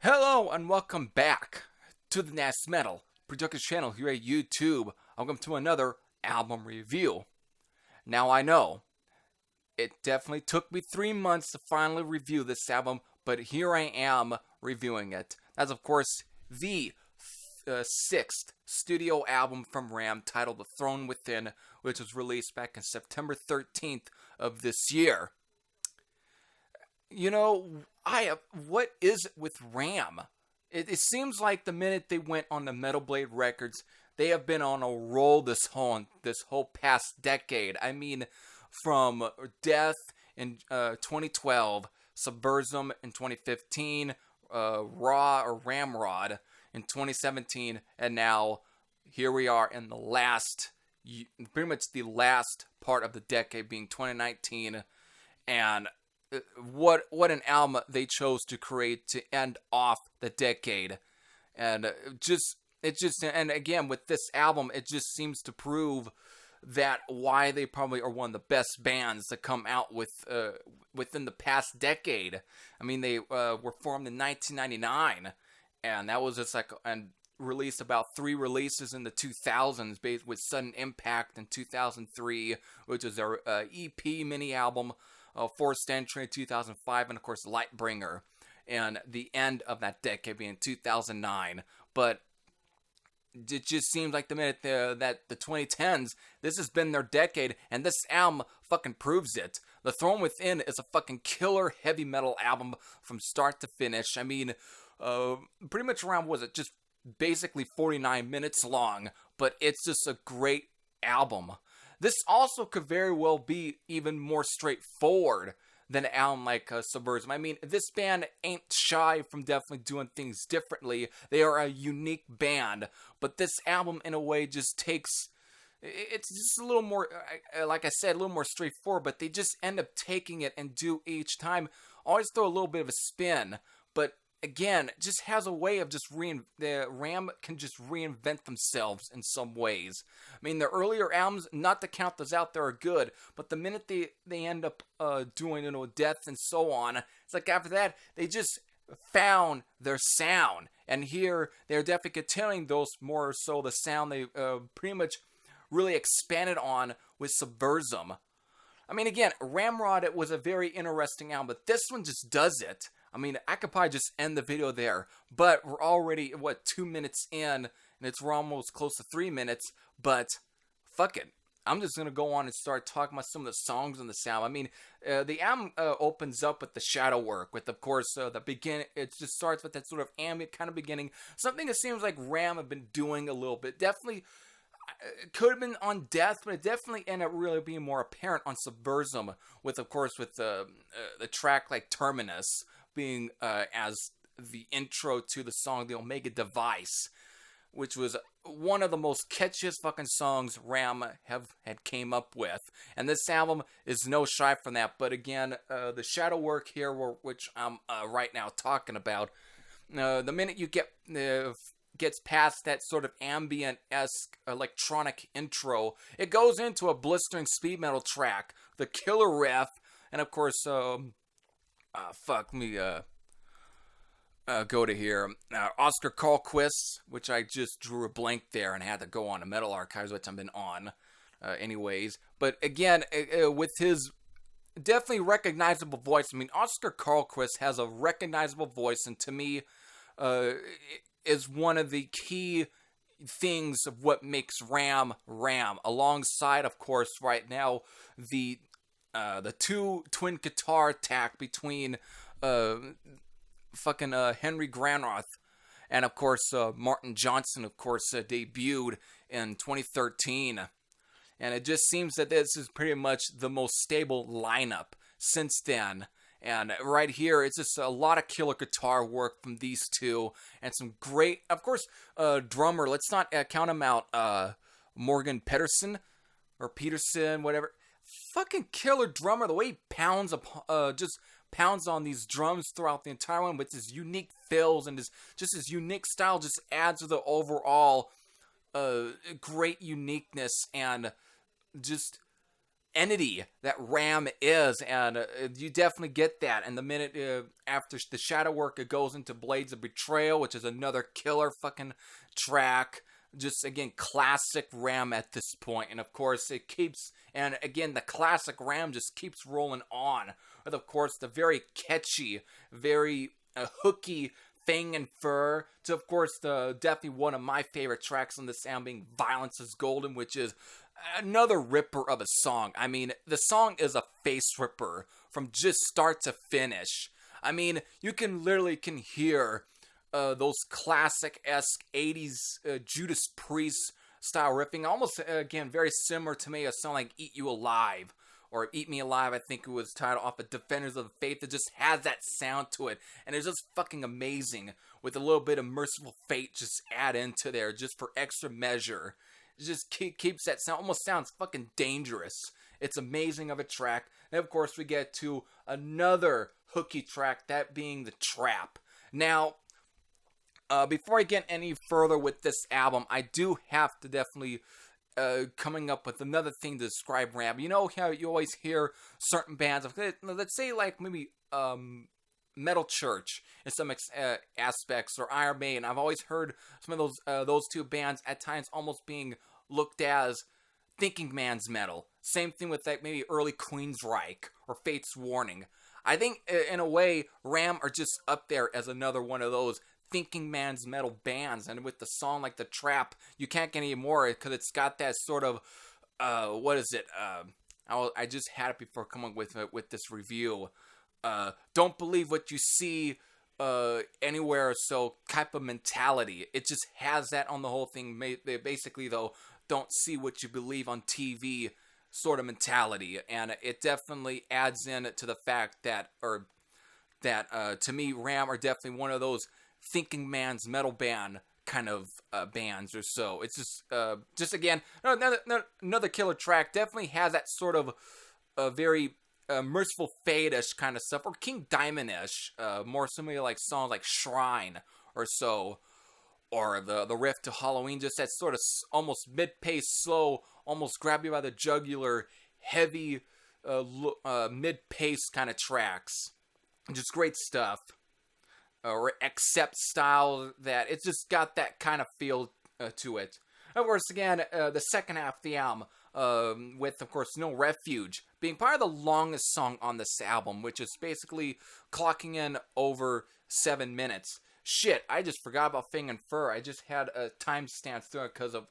Hello and welcome back to the Swedish Metal production channel here at YouTube. Welcome to another album review. Now I know, it definitely took me 3 months to finally review this album, but here I am reviewing it. That's of course the sixth studio album from Ram titled The Throne Within, which was released back on September 13th of this year. You know, what is it with Ram? It seems like the minute they went on the Metal Blade Records, they have been on a roll this whole past decade. I mean, from Death in 2012, Subversum in 2015, Raw or Ramrod in 2017, and now here we are in the last, pretty much the last part of the decade being 2019, and what an album they chose to create to end off the decade. And and again, with this album, it just seems to prove that why they probably are one of the best bands to come out with within the past decade. I mean, they were formed in 1999, and that was just like, and released about 3 releases in the 2000s, based with Sudden Impact in 2003, which is their EP mini album, Forced Entry in 2005, and of course Lightbringer, and the end of that decade being 2009. But it just seems like the minute that the 2010s, this has been their decade, and this album fucking proves it. The Throne Within is a fucking killer heavy metal album from start to finish. I mean, pretty much around, was it just basically 49 minutes long, but it's just a great album. This also could very well be even more straightforward than an album like Subversum. I mean, this band ain't shy from definitely doing things differently. They are a unique band, but this album in a way just takes, it's just a little more, like I said, a little more straightforward, but they just end up taking it and do each time, always throw a little bit of a spin, but again, just has a way of just the Ram can just reinvent themselves in some ways. I mean, their earlier albums, not to count those out, they are good, but the minute they end up doing, Death and so on, it's like after that, they just found their sound. And here, they're definitely continuing those more so the sound they pretty much really expanded on with Subversum. I mean, again, Ramrod, it was a very interesting album, but this one just does it. I mean, I could probably just end the video there, but we're already, 2 minutes in, and we're almost close to 3 minutes, but fuck it. I'm just going to go on and start talking about some of the songs on this album. I mean, the album opens up with the shadow work, with, of course, the beginning. It just starts with that sort of ambient kind of beginning, something that seems like Ram have been doing a little bit. Definitely, it could have been on Death, but it definitely ended up really being more apparent on Subversum, with, of course, with the track like Terminus being as the intro to the song The Omega Device, which was one of the most catchiest fucking songs Ram had came up with. And this album is no shy from that. But again, the shadow work here, which I'm right now talking about, the minute you gets past that sort of ambient-esque electronic intro, it goes into a blistering speed metal track, the killer riff, and of course, let me go to here. Oscar Carlquist, which I just drew a blank there and had to go on to Metal Archives, which I've been on anyways. But again, with his definitely recognizable voice, I mean, Oscar Carlquist has a recognizable voice, and to me, is one of the key things of what makes Ram, alongside, of course, right now, the 2 twin guitar attack between Henry Granroth and, of course, Martin Johnson, of course, debuted in 2013. And it just seems that this is pretty much the most stable lineup since then. And right here, it's just a lot of killer guitar work from these two, and some great, of course, drummer. Let's not count him out. Morgan Peterson, or Peterson, whatever. Fucking killer drummer. The way he pounds on these drums throughout the entire one with his unique fills and his unique style just adds to the overall great uniqueness and just entity that Ram is, and you definitely get that. And the minute after the shadow work, it goes into Blades of Betrayal, which is another killer fucking track. Just again, classic Ram at this point, and of course it keeps. And again, the classic Ram just keeps rolling on. With of course the very catchy, very hooky Fang and Fur, to of course the definitely one of my favorite tracks on this album being Violence is Golden, which is another ripper of a song. I mean, the song is a face ripper from just start to finish. I mean, you can literally hear those classic-esque 80s Judas Priest style riffing, almost again very similar to me a song like Eat You Alive, or Eat Me Alive, I think it was titled off of Defenders of the Faith. It just has that sound to it, and it's just fucking amazing with a little bit of Merciful Fate just add into there just for extra measure. It just keeps that sound, almost sounds fucking dangerous. It's amazing of a track. And of course we get to another hooky track, that being The Trap. Now, before I get any further with this album, I do have to definitely coming up with another thing to describe Ram. You know how you always hear certain bands, let's say like maybe Metal Church in some aspects, or Iron Maiden. I've always heard some of those two bands at times almost being looked at as thinking man's metal. Same thing with like maybe early Queensryche or Fate's Warning. I think in a way Ram are just up there as another one of those thinking man's metal bands, and with the song like The Trap, you can't get any more because it's got that sort of what is it? I just had it before coming with this review. Don't believe what you see anywhere, so type of mentality. It just has that on the whole thing. Basically, though, don't see what you believe on TV sort of mentality, and it definitely adds in to the fact that to me, Ram are definitely one of those thinking man's metal band kind of bands or so. It's just again another killer track. Definitely has that sort of very Merciful Fate-ish kind of stuff, or King Diamond-ish, more similar like songs like Shrine or so, or the riff to Halloween. Just that sort of almost mid-pace, slow, almost grab you by the jugular, heavy mid-pace kind of tracks. Just great stuff. Or Accept style, that it's just got that kind of feel to it. Of course, again, the second half of the album, with, of course, No Refuge, being probably the longest song on this album, which is basically clocking in over 7 minutes. Shit, I just forgot about Fang and Fur. I just had a timestamp through it because of,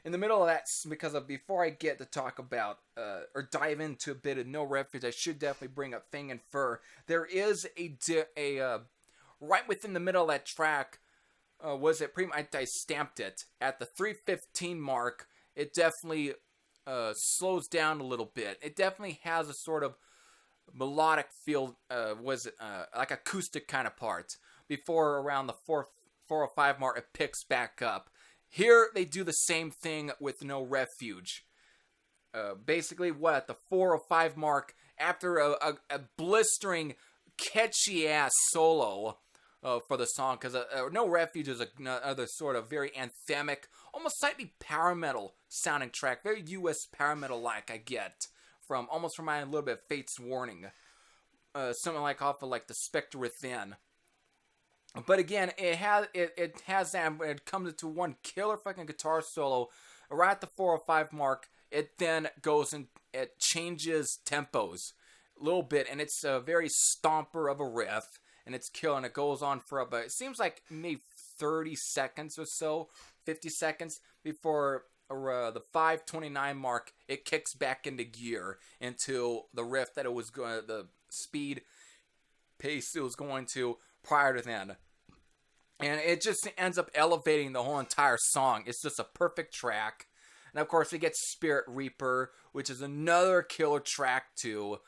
in the middle of that, because of, before I get to talk about, or dive into a bit of No Refuge, I should definitely bring up Fang and Fur. There is right within the middle of that track, I stamped it at the 3:15 mark. It definitely slows down a little bit. It definitely has a sort of melodic feel, like acoustic kind of part. Before around the 4:05 mark, it picks back up. Here they do the same thing with No Refuge. Basically, at the 4:05 mark, after a blistering, catchy ass solo for the song, because No Refuge is another sort of very anthemic, almost slightly power metal sounding track, very US power metal like I get from, almost reminding a little bit of Fate's Warning, something like off of like The Spectre Within. But again, it has that, it comes into one killer fucking guitar solo right at the 4:05 mark. It then goes and it changes tempos a little bit, and it's a very stomper of a riff. And it's killing. It goes on for about, it seems like maybe 30 seconds or so, 50 seconds before the 5:29 mark. It kicks back into gear into the riff that it was going, the speed pace it was going to prior to then, and it just ends up elevating the whole entire song. It's just a perfect track. And of course, we get Spirit Reaper, which is another killer track too.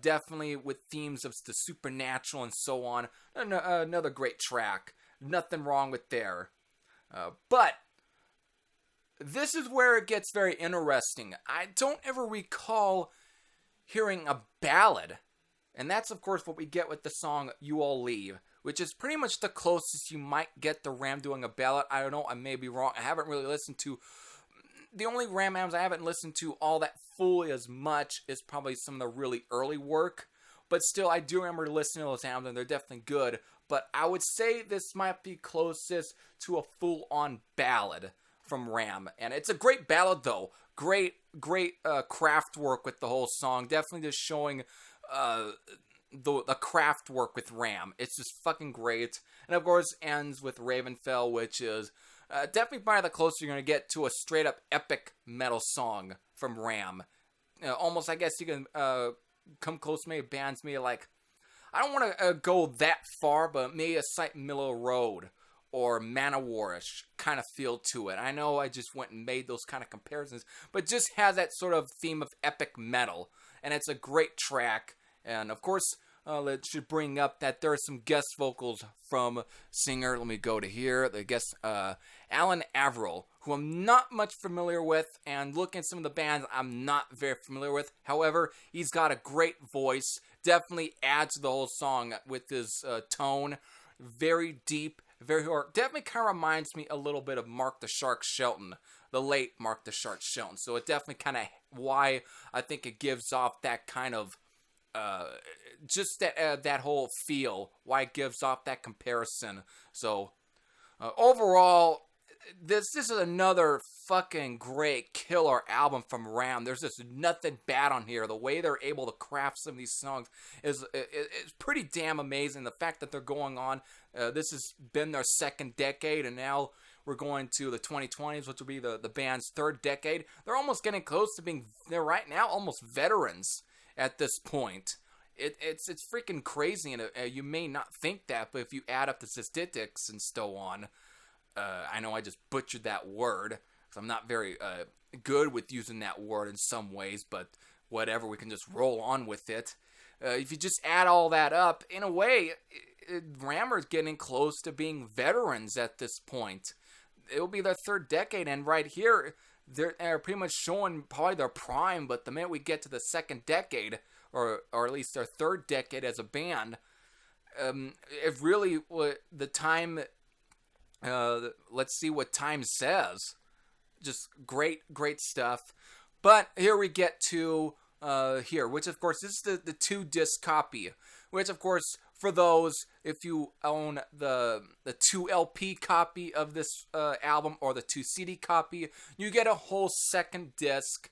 Definitely with themes of the supernatural and so on. Another great track. Nothing wrong with there. But this is where it gets very interesting. I don't ever recall hearing a ballad. And that's, of course, what we get with the song You All Leave, which is pretty much the closest you might get to Ram doing a ballad. I don't know, I may be wrong. I haven't really listened to the only Ram albums I haven't listened to all that fully as much is probably some of the really early work. But still, I do remember listening to those albums, and they're definitely good. But I would say this might be closest to a full-on ballad from Ram. And it's a great ballad, though. Great craft work with the whole song. Definitely just showing the craft work with Ram. It's just fucking great. And of course, ends with Ravenfell, which is definitely probably the closest you're going to get to a straight-up epic metal song from Ram. Almost, I guess you can come close to maybe bands maybe like, I don't want to go that far, but maybe a Sight Miller Road or Manowarish kind of feel to it. I know I just went and made those kind of comparisons, but just has that sort of theme of epic metal. And it's a great track. And of course, let's should bring up that there are some guest vocals from singer, let me go to here, the guest, Alan Averill, who I'm not much familiar with, and looking at some of the bands I'm not very familiar with. However, he's got a great voice, definitely adds to the whole song with his tone, very deep, very hard. Definitely kind of reminds me a little bit of Mark the Shark Shelton, the late Mark the Shark Shelton. So it definitely kind of why I think it gives off that kind of just that whole feel, why it gives off that comparison. So overall, this is another fucking great killer album from Ram. There's just nothing bad on here. The way they're able to craft some of these songs is pretty damn amazing. The fact that they're going on, this has been their second decade, and now we're going to the 2020s, which will be the band's third decade. They're almost getting close to being, they're right now almost veterans at this point. It's freaking crazy, and you may not think that, but if you add up the statistics and so on, I know I just butchered that word, because I'm not very good with using that word in some ways, but whatever, we can just roll on with it. If you just add all that up, in a way, Rammer's getting close to being veterans at this point. It'll be their third decade, and right here, they're pretty much showing probably their prime, but the minute we get to the second decade, or at least their third decade as a band, it really, the time, let's see what time says. Just great stuff. But here we get to, here, which of course, this is the 2-disc copy, which of course, for those, if you own the 2 LP copy of this album or the 2 CD copy, you get a whole second disc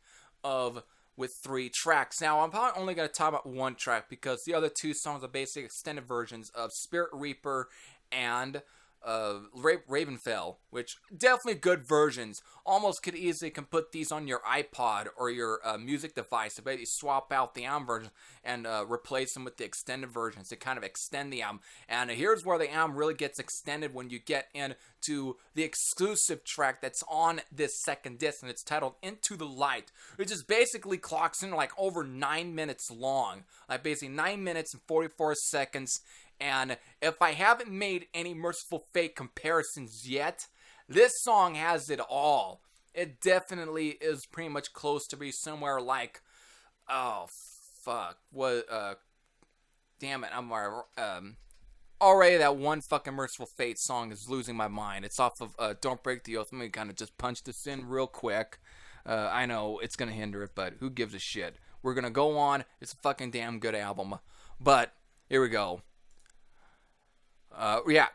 with 3 tracks. Now, I'm probably only going to talk about one track because the other 2 songs are basically extended versions of Spirit Reaper and Ravenfell, which definitely good versions. Almost could easily can put these on your iPod or your music device to basically swap out the album version and replace them with the extended versions to kind of extend the album. And here's where the album really gets extended when you get into the exclusive track that's on this second disc, and it's titled Into the Light, which is basically clocks in like over 9 minutes long, like basically 9 minutes and 44 seconds. And if I haven't made any Merciful Fate comparisons yet, this song has it all. It definitely is pretty much close to be somewhere like, oh fuck, what? Damn it, I'm already that one fucking Merciful Fate song is losing my mind. It's off of Don't Break the Oath. Let me kind of just punch this in real quick. I know it's gonna hinder it, but who gives a shit? We're gonna go on. It's a fucking damn good album. But here we go.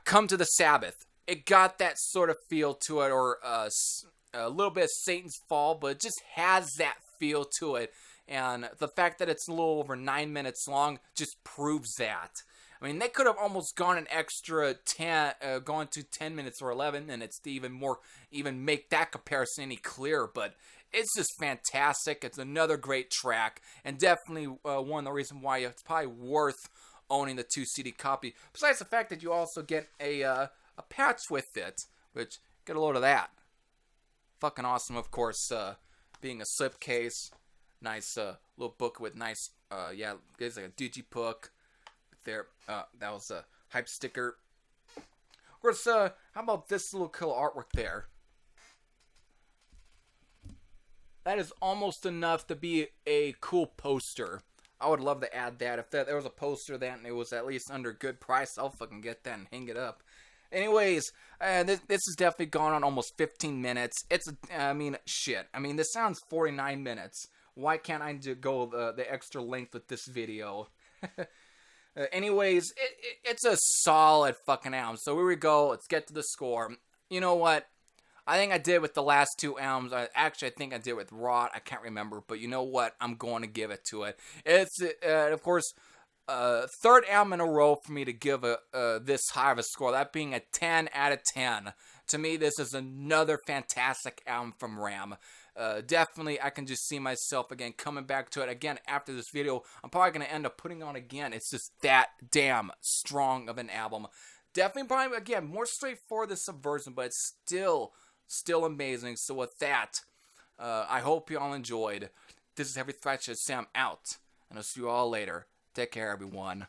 Come to the Sabbath. It got that sort of feel to it, or a little bit of Satan's Fall, but it just has that feel to it. And the fact that it's a little over 9 minutes long just proves that. I mean, they could have almost gone an extra 10, gone to 10 minutes or 11 minutes to even make that comparison any clearer, but it's just fantastic. It's another great track, and definitely one of the reasons why it's probably worth owning the 2 CD copy, besides the fact that you also get a patch with it, which, get a load of that. Fucking awesome, of course, being a slipcase, nice little book with nice, it's like a digibook there, that was a hype sticker. Of course, how about this little cool artwork there? That is almost enough to be a cool poster. I would love to add that. If there was a poster of that and it was at least under good price, I'll fucking get that and hang it up. Anyways, this has definitely gone on almost 15 minutes. I mean, shit. I mean, this sounds 49 minutes. Why can't I go the extra length with this video? Anyways, it's a solid fucking album. So here we go. Let's get to the score. You know what? I think I did with the last two albums. Actually, I think I did with Rot. I can't remember. But you know what? I'm going to give it to it. It's, of course, third album in a row for me to give this high of a score. That being a 10 out of 10. To me, this is another fantastic album from Ram. Definitely, I can just see myself again coming back to it again after this video. I'm probably going to end up putting on again. It's just that damn strong of an album. Definitely, probably, again, more straightforward than Subversion, but it's still amazing. So with that, I hope you all enjoyed. This is Heavy Thrash Sam out, and I'll see you all later. Take care, everyone.